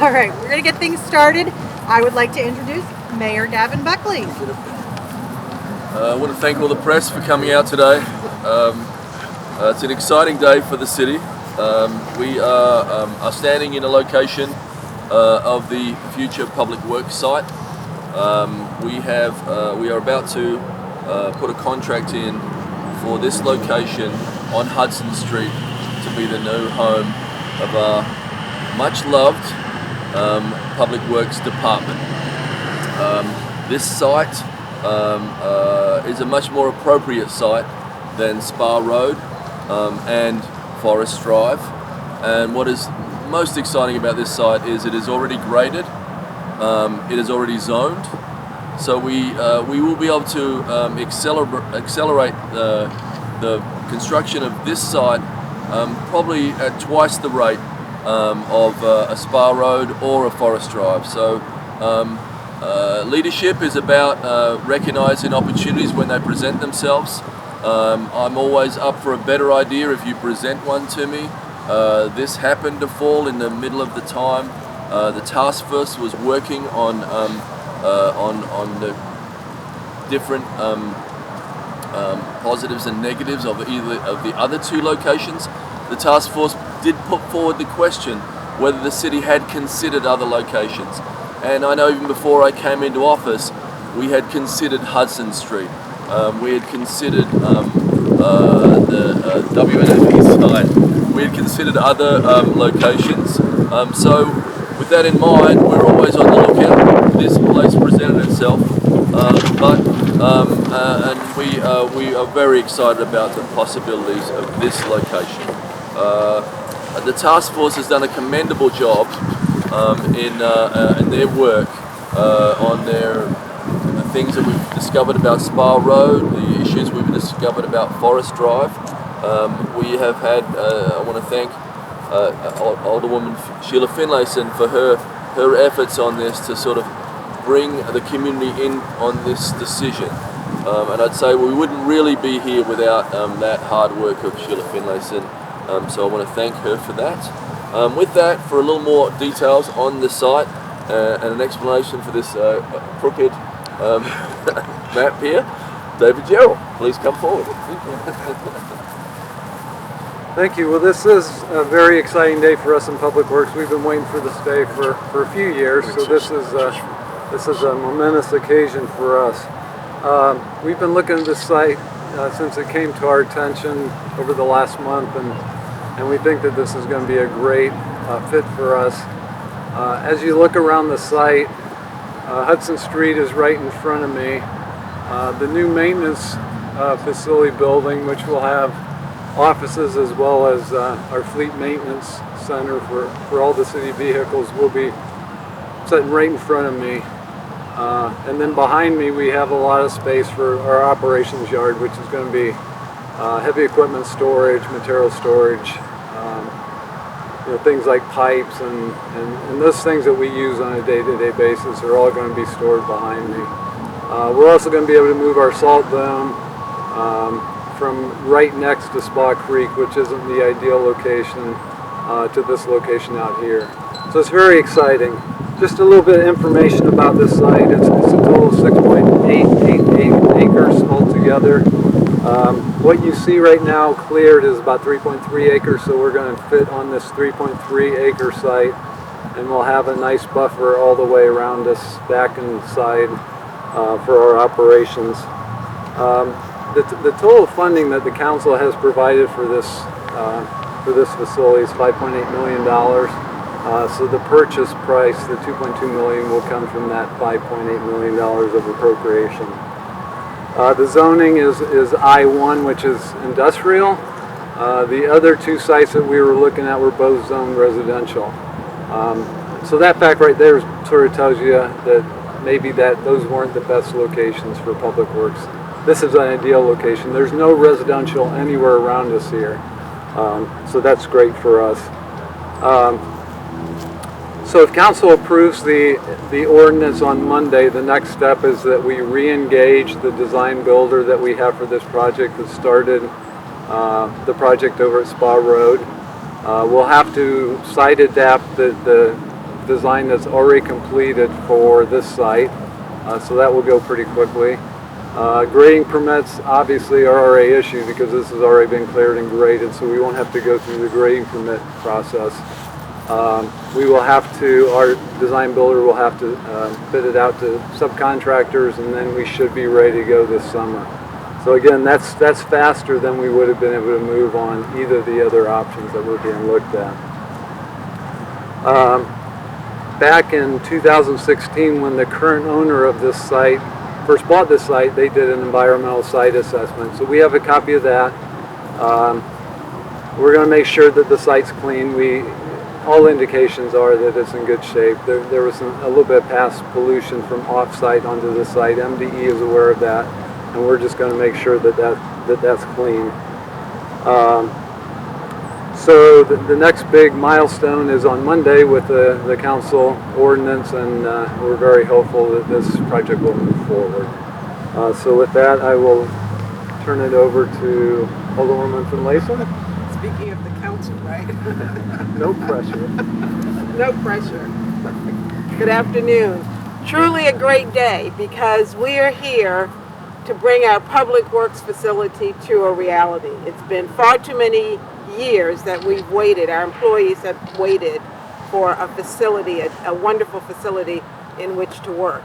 All right, we're going to get things started. I would like to introduce Mayor Gavin Buckley. I want to thank all the press for coming out today. It's an exciting day for the city. We are standing in a location of the future public works site. We are about to put a contract in for this location on Hudson Street to be the new home of our much loved public works department. This site is a much more appropriate site than Spa Road and Forest Drive. And what is most exciting about this site is it is already graded, it is already zoned, so we will be able to accelerate the construction of this site probably at twice the rate of a Spa Road or a Forest Drive. So leadership is about recognizing opportunities when they present themselves. I'm always up for a better idea if you present one to me. This happened to fall in the middle of the time the task force was working on the different positives and negatives of either of the other two locations. The task force did put forward the question whether the city had considered other locations. And I know even before I came into office, we had considered Hudson Street. We had considered the WNFE site. We had considered other locations. So with that in mind, we're always on the lookout. This place presented itself, and we are very excited about the possibilities of this location. The task force has done a commendable job in their work on the things that we've discovered about Spa Road, the issues we've discovered about Forest Drive. We have had, I want to thank Alderwoman Sheila Finlayson for her efforts on this to sort of bring the community in on this decision. And I'd say we wouldn't really be here without that hard work of Sheila Finlayson. So I want to thank her for that. With that, for a little more details on the site and an explanation for this crooked map here, David Gerald, please come forward. Thank you. Well, this is a very exciting day for us in Public Works. We've been waiting for this day for a few years, so this is a momentous occasion for us. We've been looking at this site since it came to our attention over the last month, and we think that this is going to be a great fit for us. As you look around the site, Hudson Street is right in front of me. The new maintenance facility building, which will have offices as well as our fleet maintenance center for all the city vehicles, will be sitting right in front of me. And then behind me we have a lot of space for our operations yard, which is going to be heavy equipment storage, material storage, things like pipes and those things that we use on a day-to-day basis are all going to be stored behind me. We're also going to be able to move our salt dome from right next to Spa Creek, which isn't the ideal location, to this location out here. So it's very exciting. Just a little bit of information about this site. It's a total of 6.888 acres altogether. What you see right now cleared is about 3.3 acres, so we're going to fit on this 3.3 acre site, and we'll have a nice buffer all the way around us back inside for our operations. The total funding that the council has provided for this facility is $5.8 million. So the purchase price, the $2.2 million, will come from that $5.8 million of appropriation. The zoning is I-1, which is industrial. The other two sites that we were looking at were both zoned residential. So that fact right there sort of tells you that maybe those weren't the best locations for public works. This is an ideal location. There's no residential anywhere around us here, so that's great for us. So if council approves the ordinance on Monday, the next step is that we re-engage the design builder that we have for this project that started the project over at Spa Road. We'll have to site adapt the design that's already completed for this site, so that will go pretty quickly. Grading permits obviously are already issued because this has already been cleared and graded, so we won't have to go through the grading permit process. We will have to, our design builder will have to bid it out to subcontractors, and then we should be ready to go this summer. So again, that's faster than we would have been able to move on either of the other options that were being looked at. Back in 2016, when the current owner of this site first bought this site, they did an environmental site assessment. So we have a copy of that. We're going to make sure that the site's clean. All indications are that it's in good shape. There was a little bit of past pollution from off-site onto the site. MDE is aware of that, and we're just going to make sure that that's clean. So the next big milestone is on Monday with the council ordinance, and we're very hopeful that this project will move forward. So with that, I will turn it over to Alderwoman Finlayson. Speaking of the council, right? No pressure. No pressure. Good afternoon. Truly a great day because we are here to bring our public works facility to a reality. It's been far too many years that we've waited. Our employees have waited for a facility, a wonderful facility in which to work.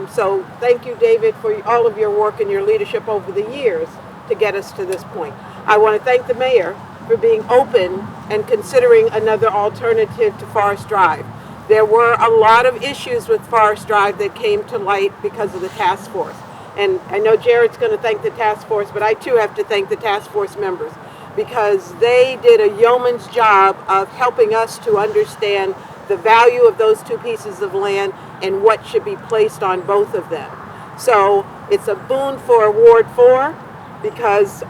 So thank you, David, for all of your work and your leadership over the years to get us to this point. I want to thank the mayor for being open and considering another alternative to Forest Drive. There were a lot of issues with Forest Drive that came to light because of the task force. And I know Jared's going to thank the task force, but I too have to thank the task force members because they did a yeoman's job of helping us to understand the value of those two pieces of land and what should be placed on both of them. So it's a boon for Ward 4 because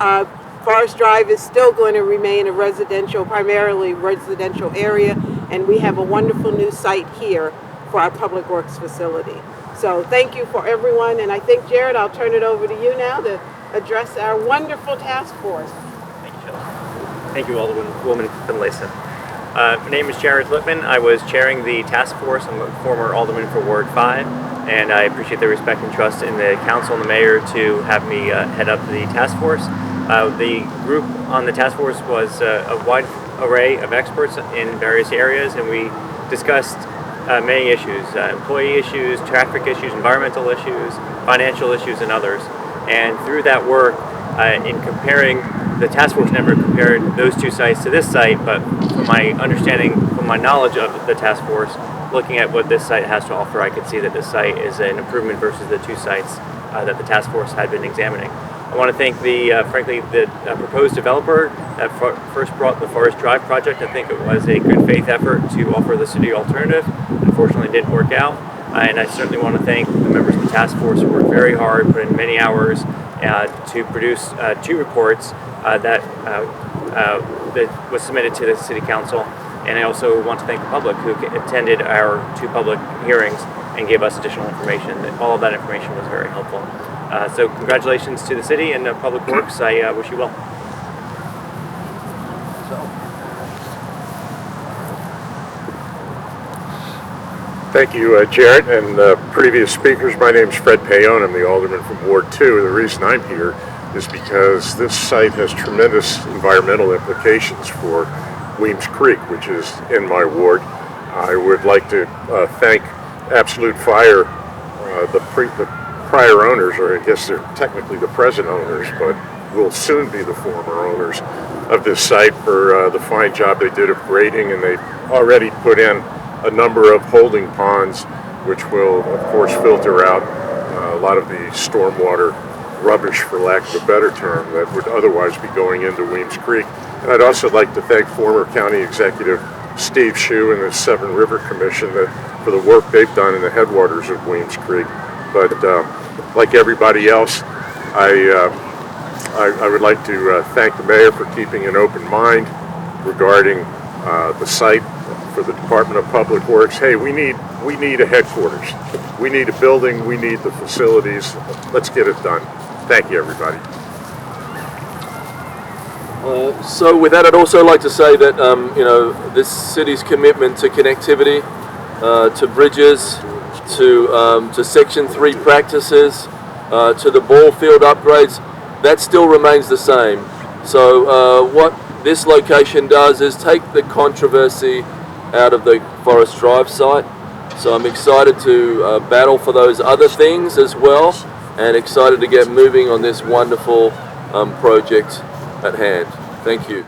Forest Drive is still going to remain a primarily residential area, and we have a wonderful new site here for our public works facility. So thank you for everyone, and I think, Jared, I'll turn it over to you now to address our wonderful task force. Thank you, Sheila. Thank you, Alderwoman Finlayson. My name is Jared Lippman. I was chairing the task force. I'm a former alderman for Ward 5, and I appreciate the respect and trust in the council and the mayor to have me head up the task force. The group on the task force was a wide array of experts in various areas, and we discussed many issues, employee issues, traffic issues, environmental issues, financial issues, and others. And through that work, in comparing, the task force never compared those two sites to this site, but from my understanding, from my knowledge of the task force, looking at what this site has to offer, I could see that this site is an improvement versus the two sites that the task force had been examining. I want to thank the proposed developer that first brought the Forest Drive project. I think it was a good faith effort to offer the city alternative. Unfortunately, it didn't work out. And I certainly want to thank the members of the task force who worked very hard, put in many hours to produce two reports that was submitted to the city council. And I also want to thank the public who attended our two public hearings and gave us additional information. All of that information was very helpful. So congratulations to the city and Public Works. I wish you well. Thank you, Jared, and previous speakers. My name is Fred Paone. I'm the alderman from Ward 2. The reason I'm here is because this site has tremendous environmental implications for Weems Creek, which is in my ward. I would like to thank Absolute Fire, the prior owners, or I guess they're technically the present owners, but will soon be the former owners of this site for the fine job they did of grading, and they've already put in a number of holding ponds, which will, of course, filter out a lot of the stormwater rubbish, for lack of a better term, that would otherwise be going into Weems Creek. And I'd also like to thank former County Executive Steve Shue and the Severn River Commission for the work they've done in the headwaters of Weems Creek. But like everybody else, I would like to thank the mayor for keeping an open mind regarding the site for the Department of Public Works. Hey, we need a headquarters. We need a building. We need the facilities. Let's get it done. Thank you, everybody. So with that, I'd also like to say that this city's commitment to connectivity to bridges, to Section 3 practices, to the ball field upgrades, that still remains the same. So what this location does is take the controversy out of the Forest Drive site. So I'm excited to battle for those other things as well, and excited to get moving on this wonderful project at hand. Thank you.